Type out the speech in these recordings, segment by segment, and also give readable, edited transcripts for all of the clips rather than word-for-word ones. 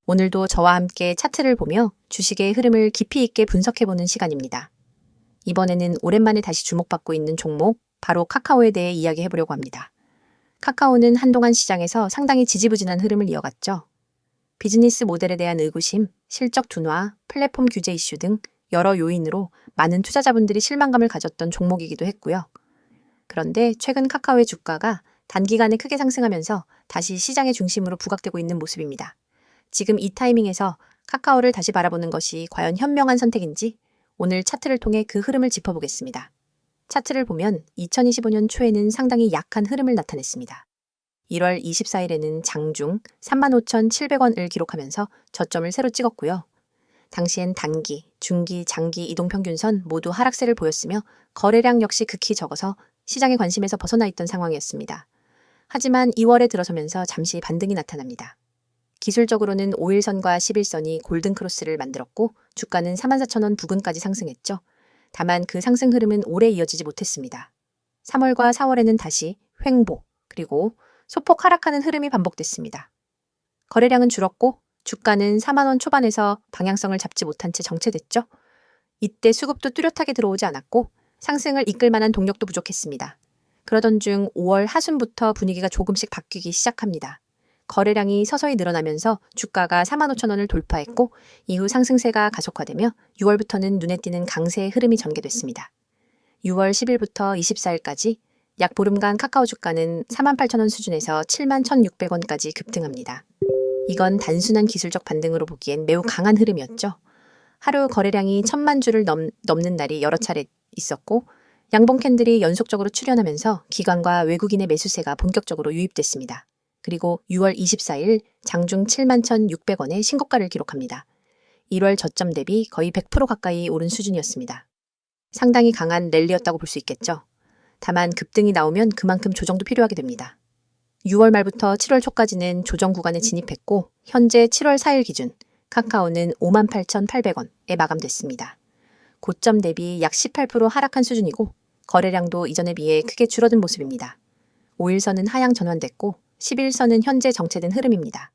오늘도 저와 함께 차트를 보며 주식의 흐름을 깊이 있게 분석해보는 시간입니다. 이번에는 오랜만에 다시 주목받고 있는 종목, 바로 카카오에 대해 이야기해보려고 합니다. 카카오는 한동안 시장에서 상당히 지지부진한 흐름을 이어갔죠. 비즈니스 모델에 대한 의구심, 실적 둔화, 플랫폼 규제 이슈 등 여러 요인으로 많은 투자자분들이 실망감을 가졌던 종목이기도 했고요. 그런데 최근 카카오의 주가가 단기간에 크게 상승하면서 다시 시장의 중심으로 부각되고 있는 모습입니다. 지금 이 타이밍에서 카카오를 다시 바라보는 것이 과연 현명한 선택인지 오늘 차트를 통해 그 흐름을 짚어보겠습니다. 차트를 보면 2025년 초에는 상당히 약한 흐름을 나타냈습니다. 1월 24일에는 장중 35,700원을 기록하면서 저점을 새로 찍었고요. 당시엔 단기, 중기, 장기 이동평균선 모두 하락세를 보였으며 거래량 역시 극히 적어서 시장의 관심에서 벗어나 있던 상황이었습니다. 하지만 2월에 들어서면서 잠시 반등이 나타납니다. 기술적으로는 5일선과 11선이 골든크로스를 만들었고 주가는 44,000원 부근까지 상승했죠. 다만 그 상승 흐름은 오래 이어지지 못했습니다. 3월과 4월에는 다시 횡보, 그리고 소폭 하락하는 흐름이 반복됐습니다. 거래량은 줄었고 주가는 4만원 초반에서 방향성을 잡지 못한 채 정체됐죠. 이때 수급도 뚜렷하게 들어오지 않았고 상승을 이끌 만한 동력도 부족했습니다. 그러던 중 5월 하순부터 분위기가 조금씩 바뀌기 시작합니다. 거래량이 서서히 늘어나면서 주가가 45,000원을 돌파했고 이후 상승세가 가속화되며 6월부터는 눈에 띄는 강세의 흐름이 전개됐습니다. 6월 10일부터 24일까지 약 보름간 카카오 주가는 48,000원 수준에서 71,600원까지 급등합니다. 이건 단순한 기술적 반등으로 보기엔 매우 강한 흐름이었죠. 하루 거래량이 1,000만 주를 넘는 날이 여러 차례 있었고 양봉 캔들이 연속적으로 출현하면서 기관과 외국인의 매수세가 본격적으로 유입됐습니다. 그리고 6월 24일 장중 71,600원의 신고가를 기록합니다. 1월 저점 대비 거의 100% 가까이 오른 수준이었습니다. 상당히 강한 랠리였다고 볼 수 있겠죠. 다만 급등이 나오면 그만큼 조정도 필요하게 됩니다. 6월 말부터 7월 초까지는 조정 구간에 진입했고 현재 7월 4일 기준 카카오는 58,800원에 마감됐습니다. 고점 대비 약 18% 하락한 수준이고 거래량도 이전에 비해 크게 줄어든 모습입니다. 5일선은 하향 전환됐고 11선은 현재 정체된 흐름입니다.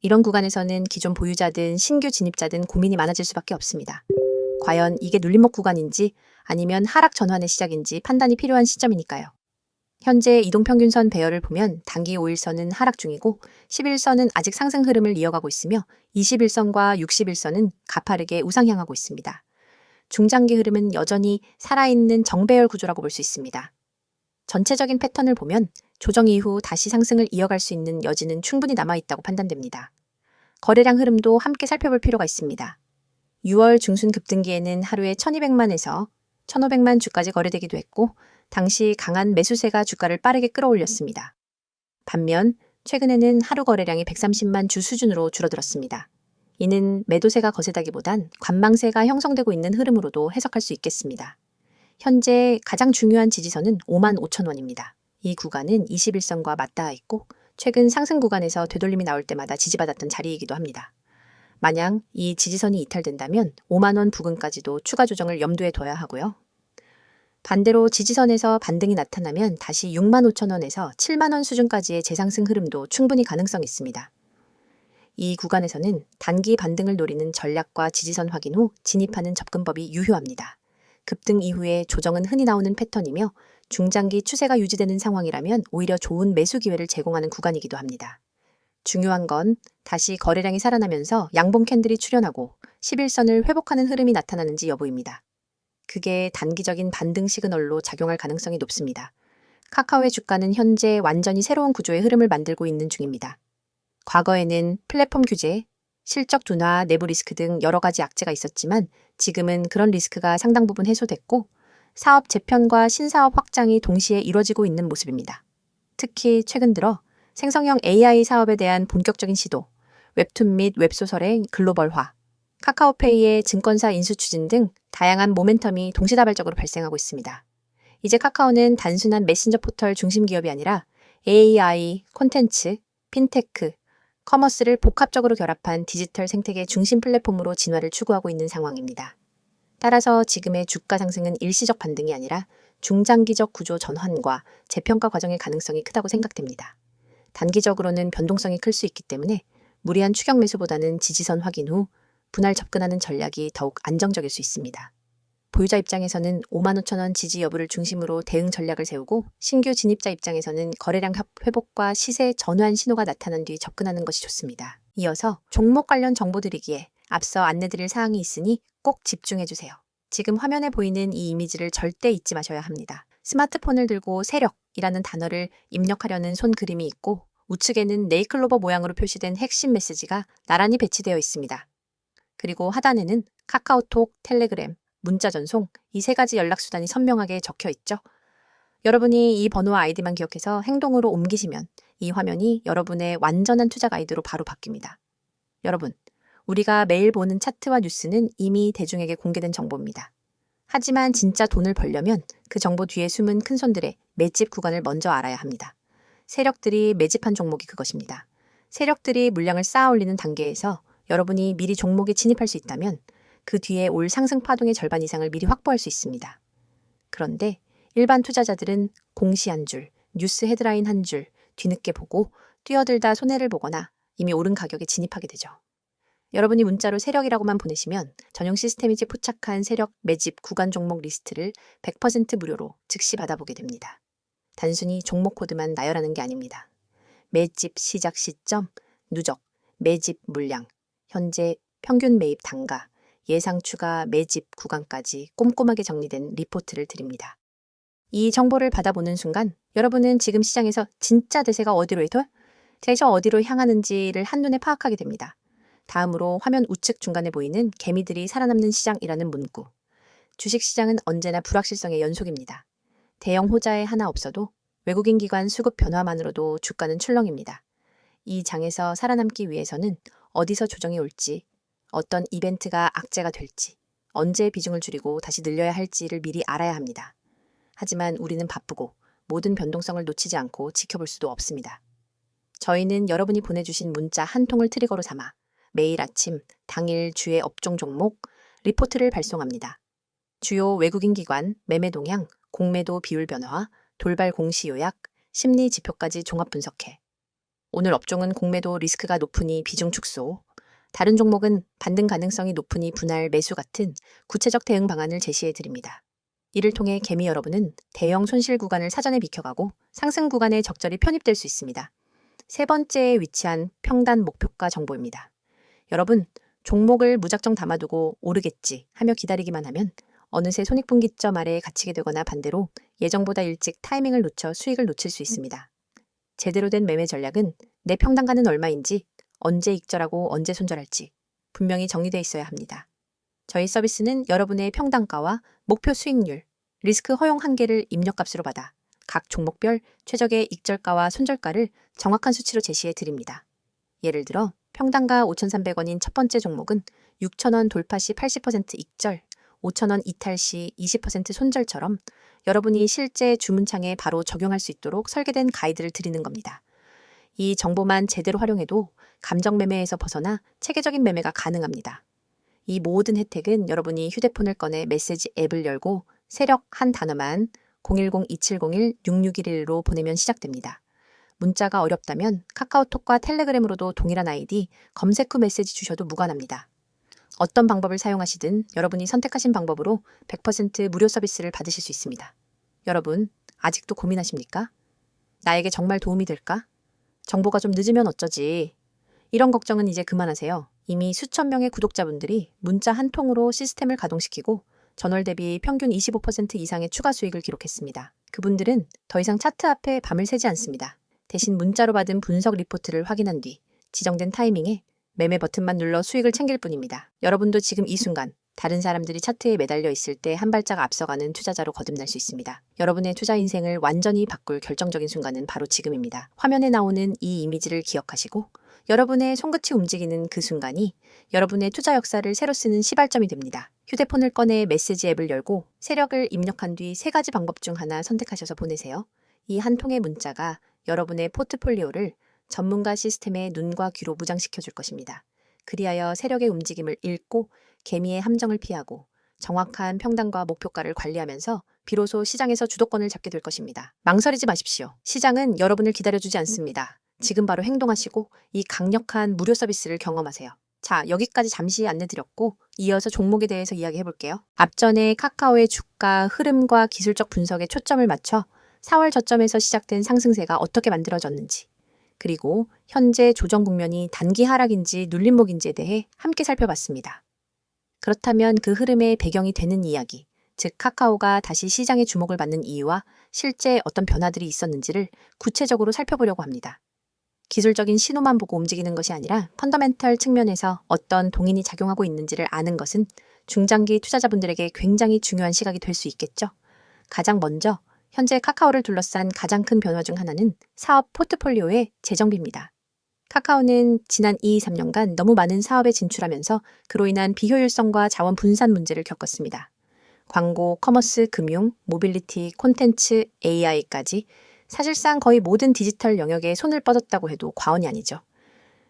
이런 구간에서는 기존 보유자든 신규 진입자든 고민이 많아질 수밖에 없습니다. 과연 이게 눌림목 구간인지 아니면 하락 전환의 시작인지 판단이 필요한 시점이니까요. 현재 이동평균선 배열을 보면 단기 5일선은 하락 중이고 11선은 아직 상승 흐름을 이어가고 있으며 21선과 61선은 가파르게 우상향하고 있습니다. 중장기 흐름은 여전히 살아있는 정배열 구조라고 볼 수 있습니다. 전체적인 패턴을 보면 조정 이후 다시 상승을 이어갈 수 있는 여지는 충분히 남아있다고 판단됩니다. 거래량 흐름도 함께 살펴볼 필요가 있습니다. 6월 중순 급등기에는 하루에 1,200만에서 1,500만 주까지 거래되기도 했고 당시 강한 매수세가 주가를 빠르게 끌어올렸습니다. 반면 최근에는 하루 거래량이 130만 주 수준으로 줄어들었습니다. 이는 매도세가 거세다기보단 관망세가 형성되고 있는 흐름으로도 해석할 수 있겠습니다. 현재 가장 중요한 지지선은 55,000원입니다. 이 구간은 21선과 맞닿아 있고 최근 상승 구간에서 되돌림이 나올 때마다 지지받았던 자리이기도 합니다. 만약 이 지지선이 이탈된다면 5만원 부근까지도 추가 조정을 염두에 둬야 하고요. 반대로 지지선에서 반등이 나타나면 다시 65,000원에서 7만원 수준까지의 재상승 흐름도 충분히 가능성이 있습니다. 이 구간에서는 단기 반등을 노리는 전략과 지지선 확인 후 진입하는 접근법이 유효합니다. 급등 이후에 조정은 흔히 나오는 패턴이며 중장기 추세가 유지되는 상황이라면 오히려 좋은 매수 기회를 제공하는 구간이기도 합니다. 중요한 건 다시 거래량이 살아나면서 양봉 캔들이 출현하고 11선을 회복하는 흐름이 나타나는지 여부입니다. 그게 단기적인 반등 시그널로 작용할 가능성이 높습니다. 카카오의 주가는 현재 완전히 새로운 구조의 흐름을 만들고 있는 중입니다. 과거에는 플랫폼 규제, 실적 둔화, 내부 리스크 등 여러 가지 악재가 있었지만 지금은 그런 리스크가 상당 부분 해소됐고 사업 재편과 신사업 확장이 동시에 이뤄지고 있는 모습입니다. 특히 최근 들어 생성형 AI 사업에 대한 본격적인 시도, 웹툰 및 웹소설의 글로벌화, 카카오페이의 증권사 인수 추진 등 다양한 모멘텀이 동시다발적으로 발생하고 있습니다. 이제 카카오는 단순한 메신저 포털 중심 기업이 아니라 AI, 콘텐츠, 핀테크, 커머스를 복합적으로 결합한 디지털 생태계 중심 플랫폼으로 진화를 추구하고 있는 상황입니다. 따라서 지금의 주가 상승은 일시적 반등이 아니라 중장기적 구조 전환과 재평가 과정의 가능성이 크다고 생각됩니다. 단기적으로는 변동성이 클 수 있기 때문에 무리한 추격 매수보다는 지지선 확인 후 분할 접근하는 전략이 더욱 안정적일 수 있습니다. 보유자 입장에서는 55,000원 지지 여부를 중심으로 대응 전략을 세우고 신규 진입자 입장에서는 거래량 회복과 시세 전환 신호가 나타난 뒤 접근하는 것이 좋습니다. 이어서 종목 관련 정보 드리기에 앞서 안내드릴 사항이 있으니 꼭 집중해주세요. 지금 화면에 보이는 이 이미지를 절대 잊지 마셔야 합니다. 스마트폰을 들고 세력이라는 단어를 입력하려는 손 그림이 있고 우측에는 네이클로버 모양으로 표시된 핵심 메시지가 나란히 배치되어 있습니다. 그리고 하단에는 카카오톡, 텔레그램, 문자 전송 이 세 가지 연락수단이 선명하게 적혀 있죠. 여러분이 이 번호와 아이디만 기억해서 행동으로 옮기시면 이 화면이 여러분의 완전한 투자 가이드로 바로 바뀝니다. 여러분, 우리가 매일 보는 차트와 뉴스는 이미 대중에게 공개된 정보입니다. 하지만 진짜 돈을 벌려면 그 정보 뒤에 숨은 큰손들의 매집 구간을 먼저 알아야 합니다. 세력들이 매집한 종목이 그것입니다. 세력들이 물량을 쌓아 올리는 단계에서 여러분이 미리 종목에 진입할 수 있다면 그 뒤에 올 상승 파동의 절반 이상을 미리 확보할 수 있습니다. 그런데 일반 투자자들은 공시 한 줄, 뉴스 헤드라인 한 줄 뒤늦게 보고 뛰어들다 손해를 보거나 이미 오른 가격에 진입하게 되죠. 여러분이 문자로 세력이라고만 보내시면 전용 시스템이 포착한 세력 매집 구간 종목 리스트를 100% 무료로 즉시 받아보게 됩니다. 단순히 종목 코드만 나열하는 게 아닙니다. 매집 시작 시점, 누적, 매집 물량, 현재 평균 매입 단가, 예상 추가 매집 구간까지 꼼꼼하게 정리된 리포트를 드립니다. 이 정보를 받아보는 순간 여러분은 지금 시장에서 진짜 대세가 어디로 향하는지를 한눈에 파악하게 됩니다. 다음으로 화면 우측 중간에 보이는 개미들이 살아남는 시장이라는 문구. 주식시장은 언제나 불확실성의 연속입니다. 대형 호자에 하나 없어도 외국인 기관 수급 변화만으로도 주가는 출렁입니다. 이 장에서 살아남기 위해서는 어디서 조정이 올지, 어떤 이벤트가 악재가 될지, 언제 비중을 줄이고 다시 늘려야 할지를 미리 알아야 합니다. 하지만 우리는 바쁘고 모든 변동성을 놓치지 않고 지켜볼 수도 없습니다. 저희는 여러분이 보내주신 문자 한 통을 트리거로 삼아 매일 아침 당일 주의 업종 종목 리포트를 발송합니다. 주요 외국인 기관 매매 동향, 공매도 비율 변화, 돌발 공시 요약, 심리 지표까지 종합 분석해 오늘 업종은 공매도 리스크가 높으니 비중 축소, 다른 종목은 반등 가능성이 높으니 분할 매수 같은 구체적 대응 방안을 제시해 드립니다. 이를 통해 개미 여러분은 대형 손실 구간을 사전에 비켜가고 상승 구간에 적절히 편입될 수 있습니다. 세 번째에 위치한 평단 목표가 정보입니다. 여러분, 종목을 무작정 담아두고 오르겠지 하며 기다리기만 하면 어느새 손익분기점 아래에 갇히게 되거나 반대로 예정보다 일찍 타이밍을 놓쳐 수익을 놓칠 수 있습니다. 제대로 된 매매 전략은 내 평단가는 얼마인지, 언제 익절하고 언제 손절할지 분명히 정리되어 있어야 합니다. 저희 서비스는 여러분의 평단가와 목표 수익률, 리스크 허용 한계를 입력값으로 받아 각 종목별 최적의 익절가와 손절가를 정확한 수치로 제시해 드립니다. 예를 들어 평단가 5,300원인 첫 번째 종목은 6,000원 돌파 시 80% 익절, 5,000원 이탈 시 20% 손절처럼 여러분이 실제 주문창에 바로 적용할 수 있도록 설계된 가이드를 드리는 겁니다. 이 정보만 제대로 활용해도 감정 매매에서 벗어나 체계적인 매매가 가능합니다. 이 모든 혜택은 여러분이 휴대폰을 꺼내 메시지 앱을 열고 세력 한 단어만 010-2701-6611로 보내면 시작됩니다. 문자가 어렵다면 카카오톡과 텔레그램으로도 동일한 아이디 검색 후 메시지 주셔도 무관합니다. 어떤 방법을 사용하시든 여러분이 선택하신 방법으로 100% 무료 서비스를 받으실 수 있습니다. 여러분, 아직도 고민하십니까? 나에게 정말 도움이 될까? 정보가 좀 늦으면 어쩌지? 이런 걱정은 이제 그만하세요. 이미 수천 명의 구독자분들이 문자 한 통으로 시스템을 가동시키고 전월 대비 평균 25% 이상의 추가 수익을 기록했습니다. 그분들은 더 이상 차트 앞에 밤을 새지 않습니다. 대신 문자로 받은 분석 리포트를 확인한 뒤 지정된 타이밍에 매매 버튼만 눌러 수익을 챙길 뿐입니다. 여러분도 지금 이 순간 다른 사람들이 차트에 매달려 있을 때 한 발짝 앞서가는 투자자로 거듭날 수 있습니다. 여러분의 투자 인생을 완전히 바꿀 결정적인 순간은 바로 지금입니다. 화면에 나오는 이 이미지를 기억하시고 여러분의 손끝이 움직이는 그 순간이 여러분의 투자 역사를 새로 쓰는 시발점이 됩니다. 휴대폰을 꺼내 메시지 앱을 열고 세력을 입력한 뒤 세 가지 방법 중 하나 선택하셔서 보내세요. 이 한 통의 문자가 여러분의 포트폴리오를 전문가 시스템의 눈과 귀로 무장시켜 줄 것입니다. 그리하여 세력의 움직임을 읽고 개미의 함정을 피하고 정확한 평단과 목표가를 관리하면서 비로소 시장에서 주도권을 잡게 될 것입니다. 망설이지 마십시오. 시장은 여러분을 기다려주지 않습니다. 지금 바로 행동하시고 이 강력한 무료 서비스를 경험하세요. 자, 여기까지 잠시 안내드렸고 이어서 종목에 대해서 이야기해볼게요. 앞전에 카카오의 주가 흐름과 기술적 분석에 초점을 맞춰 4월 저점에서 시작된 상승세가 어떻게 만들어졌는지, 그리고 현재 조정 국면이 단기 하락인지 눌림목인지에 대해 함께 살펴봤습니다. 그렇다면 그 흐름의 배경이 되는 이야기, 즉 카카오가 다시 시장의 주목을 받는 이유와 실제 어떤 변화들이 있었는지를 구체적으로 살펴보려고 합니다. 기술적인 신호만 보고 움직이는 것이 아니라 펀더멘털 측면에서 어떤 동인이 작용하고 있는지를 아는 것은 중장기 투자자분들에게 굉장히 중요한 시각이 될 수 있겠죠. 가장 먼저 현재 카카오를 둘러싼 가장 큰 변화 중 하나는 사업 포트폴리오의 재정비입니다. 카카오는 지난 2-3년간 너무 많은 사업에 진출하면서 그로 인한 비효율성과 자원 분산 문제를 겪었습니다. 광고, 커머스, 금융, 모빌리티, 콘텐츠, AI까지 사실상 거의 모든 디지털 영역에 손을 뻗었다고 해도 과언이 아니죠.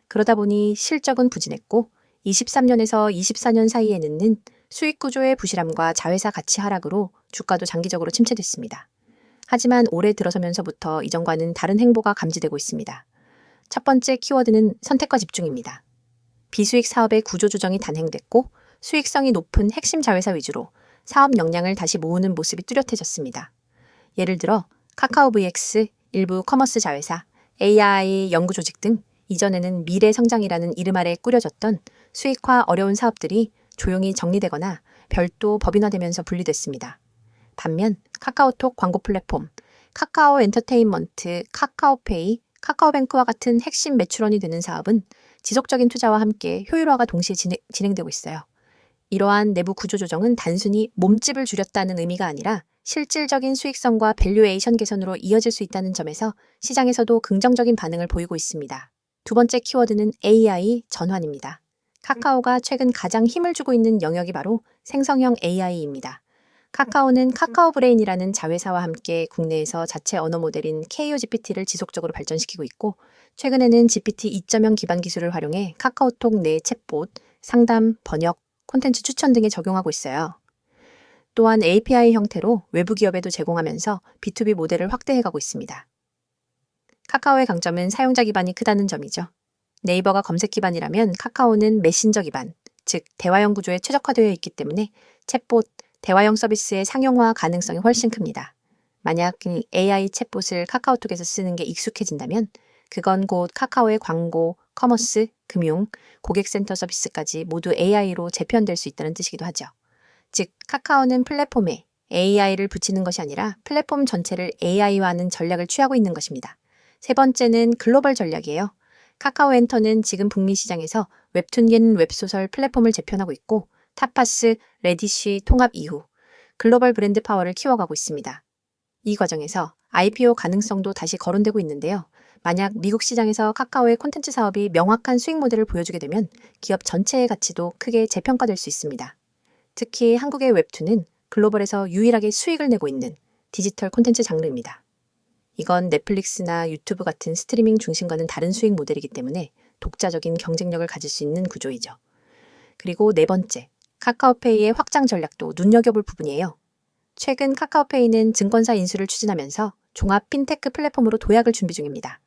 그러다 보니 실적은 부진했고 23년에서 24년 사이에는 수익 구조의 부실함과 자회사 가치 하락으로 주가도 장기적으로 침체됐습니다. 하지만 올해 들어서면서부터 이전과는 다른 행보가 감지되고 있습니다. 첫 번째 키워드는 선택과 집중입니다. 비수익 사업의 구조 조정이 단행됐고 수익성이 높은 핵심 자회사 위주로 사업 역량을 다시 모으는 모습이 뚜렷해졌습니다. 예를 들어 카카오 VX, 일부 커머스 자회사, AI 연구 조직 등 이전에는 미래 성장이라는 이름 아래 꾸려졌던 수익화 어려운 사업들이 조용히 정리되거나 별도 법인화되면서 분리됐습니다. 반면 카카오톡 광고 플랫폼, 카카오 엔터테인먼트, 카카오페이, 카카오뱅크와 같은 핵심 매출원이 되는 사업은 지속적인 투자와 함께 효율화가 동시에 진행되고 있어요. 이러한 내부 구조 조정은 단순히 몸집을 줄였다는 의미가 아니라 실질적인 수익성과 밸류에이션 개선으로 이어질 수 있다는 점에서 시장에서도 긍정적인 반응을 보이고 있습니다. 두 번째 키워드는 AI 전환입니다. 카카오가 최근 가장 힘을 주고 있는 영역이 바로 생성형 AI입니다. 카카오는 카카오 브레인이라는 자회사와 함께 국내에서 자체 언어 모델인 KOGPT를 지속적으로 발전시키고 있고, 최근에는 GPT 2.0 기반 기술을 활용해 카카오톡 내 챗봇, 상담, 번역, 콘텐츠 추천 등에 적용하고 있어요. 또한 API 형태로 외부 기업에도 제공하면서 B2B 모델을 확대해가고 있습니다. 카카오의 강점은 사용자 기반이 크다는 점이죠. 네이버가 검색 기반이라면 카카오는 메신저 기반, 즉 대화형 구조에 최적화되어 있기 때문에 챗봇, 대화형 서비스의 상용화 가능성이 훨씬 큽니다. 만약 AI 챗봇을 카카오톡에서 쓰는 게 익숙해진다면 그건 곧 카카오의 광고, 커머스, 금융, 고객센터 서비스까지 모두 AI로 재편될 수 있다는 뜻이기도 하죠. 즉 카카오는 플랫폼에 AI를 붙이는 것이 아니라 플랫폼 전체를 AI화하는 전략을 취하고 있는 것입니다. 세 번째는 글로벌 전략이에요. 카카오 엔터는 지금 북미 시장에서 웹툰 웹소설 플랫폼을 재편하고 있고 타파스, 레디쉬 통합 이후 글로벌 브랜드 파워를 키워가고 있습니다. 이 과정에서 IPO 가능성도 다시 거론되고 있는데요. 만약 미국 시장에서 카카오의 콘텐츠 사업이 명확한 수익 모델을 보여주게 되면 기업 전체의 가치도 크게 재평가될 수 있습니다. 특히 한국의 웹툰은 글로벌에서 유일하게 수익을 내고 있는 디지털 콘텐츠 장르입니다. 이건 넷플릭스나 유튜브 같은 스트리밍 중심과는 다른 수익 모델이기 때문에 독자적인 경쟁력을 가질 수 있는 구조이죠. 그리고 네 번째, 카카오페이의 확장 전략도 눈여겨볼 부분이에요. 최근 카카오페이는 증권사 인수를 추진하면서 종합 핀테크 플랫폼으로 도약을 준비 중입니다.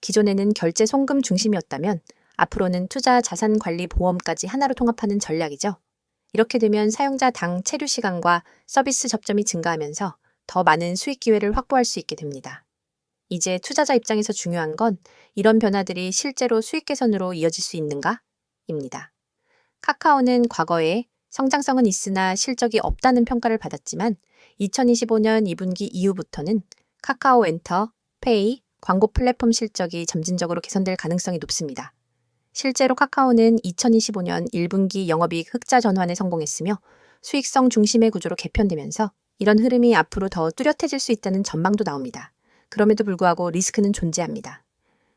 기존에는 결제 송금 중심이었다면 앞으로는 투자 자산 관리 보험까지 하나로 통합하는 전략이죠. 이렇게 되면 사용자 당 체류 시간과 서비스 접점이 증가하면서 더 많은 수익 기회를 확보할 수 있게 됩니다. 이제 투자자 입장에서 중요한 건 이런 변화들이 실제로 수익 개선으로 이어질 수 있는가? 입니다. 카카오는 과거에 성장성은 있으나 실적이 없다는 평가를 받았지만 2025년 2분기 이후부터는 카카오 엔터, 페이, 광고 플랫폼 실적이 점진적으로 개선될 가능성이 높습니다. 실제로 카카오는 2025년 1분기 영업이익 흑자 전환에 성공했으며 수익성 중심의 구조로 개편되면서 이런 흐름이 앞으로 더 뚜렷해질 수 있다는 전망도 나옵니다. 그럼에도 불구하고 리스크는 존재합니다.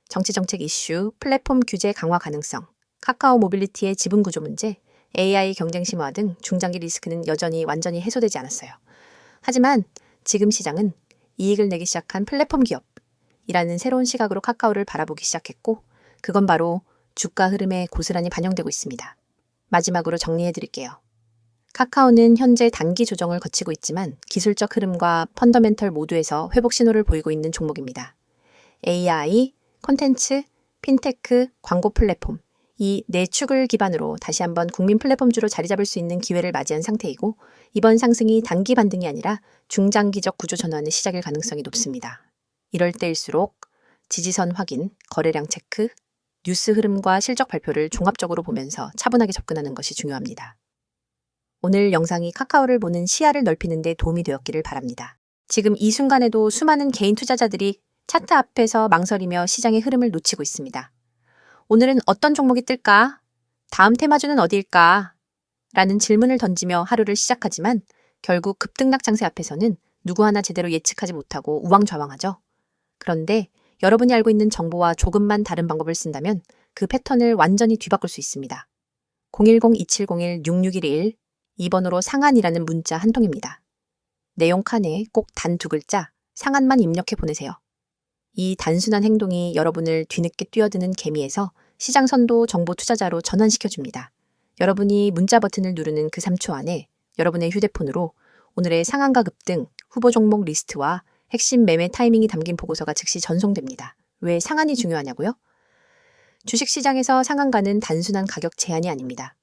정치정책 이슈, 플랫폼 규제 강화 가능성, 카카오 모빌리티의 지분 구조 문제, AI 경쟁 심화 등 중장기 리스크는 여전히 완전히 해소되지 않았어요. 하지만 지금 시장은 이익을 내기 시작한 플랫폼 기업이라는 새로운 시각으로 카카오를 바라보기 시작했고, 그건 바로 주가 흐름에 고스란히 반영되고 있습니다. 마지막으로 정리해드릴게요. 카카오는 현재 단기 조정을 거치고 있지만 기술적 흐름과 펀더멘털 모두에서 회복 신호를 보이고 있는 종목입니다. AI, 콘텐츠, 핀테크, 광고 플랫폼, 이 네 축을 기반으로 다시 한번 국민 플랫폼주로 자리 잡을 수 있는 기회를 맞이한 상태이고 이번 상승이 단기 반등이 아니라 중장기적 구조 전환의 시작일 가능성이 높습니다. 이럴 때일수록 지지선 확인, 거래량 체크, 뉴스 흐름과 실적 발표를 종합적으로 보면서 차분하게 접근하는 것이 중요합니다. 오늘 영상이 카카오를 보는 시야를 넓히는 데 도움이 되었기를 바랍니다. 지금 이 순간에도 수많은 개인 투자자들이 차트 앞에서 망설이며 시장의 흐름을 놓치고 있습니다. 오늘은 어떤 종목이 뜰까? 다음 테마주는 어디일까? 라는 질문을 던지며 하루를 시작하지만 결국 급등락 장세 앞에서는 누구 하나 제대로 예측하지 못하고 우왕좌왕하죠. 그런데 여러분이 알고 있는 정보와 조금만 다른 방법을 쓴다면 그 패턴을 완전히 뒤바꿀 수 있습니다. 010-2701-6611 2번으로 상한이라는 문자 한 통입니다. 내용 칸에 꼭 단 두 글자 상한만 입력해 보내세요. 이 단순한 행동이 여러분을 뒤늦게 뛰어드는 개미에서 시장 선도 정보 투자자로 전환시켜줍니다. 여러분이 문자 버튼을 누르는 그 3초 안에 여러분의 휴대폰으로 오늘의 상한가 급등, 후보 종목 리스트와 핵심 매매 타이밍이 담긴 보고서가 즉시 전송됩니다. 왜 상한이 중요하냐고요? 주식시장에서 상한가는 단순한 가격 제한이 아닙니다.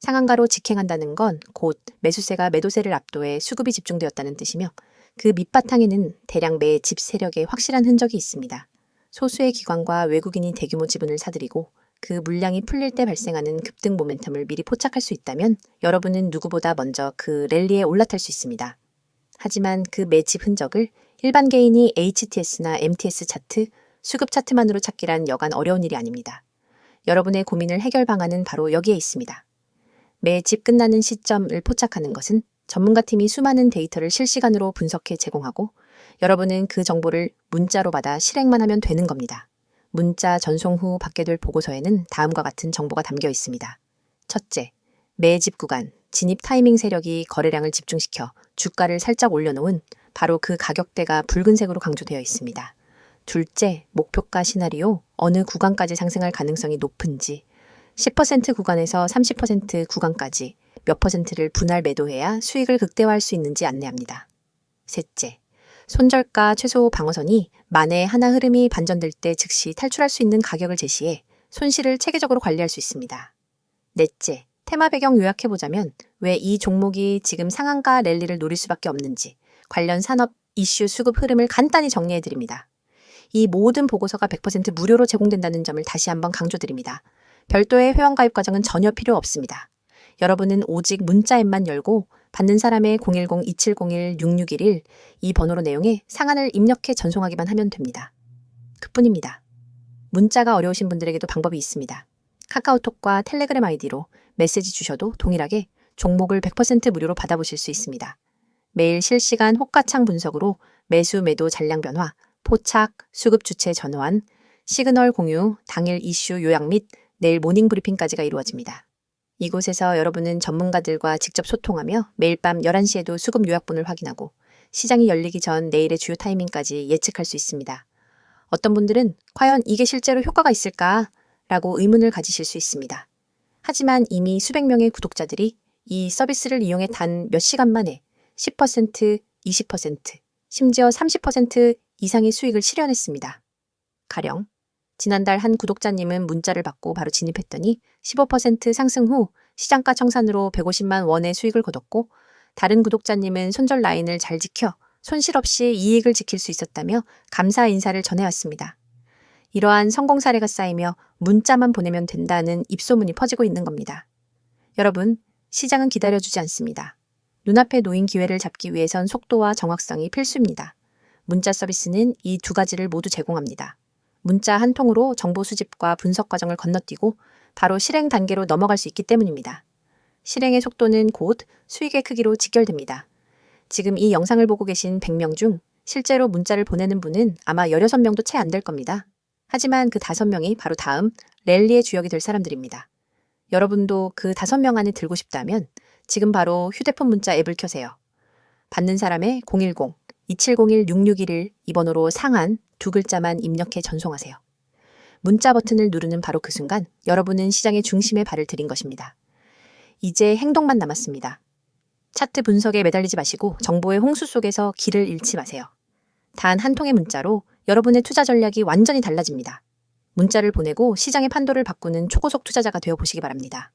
상한가로 직행한다는 건 곧 매수세가 매도세를 압도해 수급이 집중되었다는 뜻이며 그 밑바탕에는 대량 매집 세력의 확실한 흔적이 있습니다. 소수의 기관과 외국인이 대규모 지분을 사들이고 그 물량이 풀릴 때 발생하는 급등 모멘텀을 미리 포착할 수 있다면 여러분은 누구보다 먼저 그 랠리에 올라탈 수 있습니다. 하지만 그 매집 흔적을 일반 개인이 HTS나 MTS 차트, 수급 차트만으로 찾기란 여간 어려운 일이 아닙니다. 여러분의 고민을 해결 방안은 바로 여기에 있습니다. 매집 끝나는 시점을 포착하는 것은 전문가팀이 수많은 데이터를 실시간으로 분석해 제공하고 여러분은 그 정보를 문자로 받아 실행만 하면 되는 겁니다. 문자 전송 후 받게 될 보고서에는 다음과 같은 정보가 담겨 있습니다. 첫째, 매집 구간, 진입 타이밍 세력이 거래량을 집중시켜 주가를 살짝 올려놓은 바로 그 가격대가 붉은색으로 강조되어 있습니다. 둘째, 목표가 시나리오, 어느 구간까지 상승할 가능성이 높은지, 10% 구간에서 30% 구간까지 몇 퍼센트를 분할 매도해야 수익을 극대화할 수 있는지 안내합니다. 셋째, 손절가 최소 방어선이 만에 하나 흐름이 반전될 때 즉시 탈출할 수 있는 가격을 제시해 손실을 체계적으로 관리할 수 있습니다. 넷째, 테마 배경 요약해보자면 왜 이 종목이 지금 상한가 랠리를 노릴 수밖에 없는지 관련 산업 이슈 수급 흐름을 간단히 정리해드립니다. 이 모든 보고서가 100% 무료로 제공된다는 점을 다시 한번 강조드립니다. 별도의 회원가입 과정은 전혀 필요 없습니다. 여러분은 오직 문자 앱만 열고 받는 사람의 010-2701-6611 이 번호로 내용에 상한을 입력해 전송하기만 하면 됩니다. 그뿐입니다. 문자가 어려우신 분들에게도 방법이 있습니다. 카카오톡과 텔레그램 아이디로 메시지 주셔도 동일하게 종목을 100% 무료로 받아보실 수 있습니다. 매일 실시간 호가창 분석으로 매수 매도 잔량 변화, 포착, 수급 주체 전환, 시그널 공유, 당일 이슈 요약 및 내일 모닝 브리핑까지가 이루어집니다. 이곳에서 여러분은 전문가들과 직접 소통하며 매일 밤 11시에도 수급 요약본을 확인하고 시장이 열리기 전 내일의 주요 타이밍까지 예측할 수 있습니다. 어떤 분들은 과연 이게 실제로 효과가 있을까? 라고 의문을 가지실 수 있습니다. 하지만 이미 수백 명의 구독자들이 이 서비스를 이용해 단 몇 시간 만에 10%, 20%, 심지어 30% 이상의 수익을 실현했습니다. 가령 지난달 한 구독자님은 문자를 받고 바로 진입했더니 15% 상승 후 시장가 청산으로 150만 원의 수익을 거뒀고 다른 구독자님은 손절 라인을 잘 지켜 손실 없이 이익을 지킬 수 있었다며 감사 인사를 전해왔습니다. 이러한 성공 사례가 쌓이며 문자만 보내면 된다는 입소문이 퍼지고 있는 겁니다. 여러분, 시장은 기다려주지 않습니다. 눈앞에 놓인 기회를 잡기 위해선 속도와 정확성이 필수입니다. 문자 서비스는 이 두 가지를 모두 제공합니다. 문자 한 통으로 정보 수집과 분석 과정을 건너뛰고 바로 실행 단계로 넘어갈 수 있기 때문입니다. 실행의 속도는 곧 수익의 크기로 직결됩니다. 지금 이 영상을 보고 계신 100명 중 실제로 문자를 보내는 분은 아마 16명도 채 안 될 겁니다. 하지만 그 5명이 바로 다음 랠리의 주역이 될 사람들입니다. 여러분도 그 5명 안에 들고 싶다면 지금 바로 휴대폰 문자 앱을 켜세요. 받는 사람의 010-2701-6611 이 번호로 상한 두 글자만 입력해 전송하세요. 문자 버튼을 누르는 바로 그 순간 여러분은 시장의 중심에 발을 들인 것입니다. 이제 행동만 남았습니다. 차트 분석에 매달리지 마시고 정보의 홍수 속에서 길을 잃지 마세요. 단 한 통의 문자로 여러분의 투자 전략이 완전히 달라집니다. 문자를 보내고 시장의 판도를 바꾸는 초고속 투자자가 되어 보시기 바랍니다.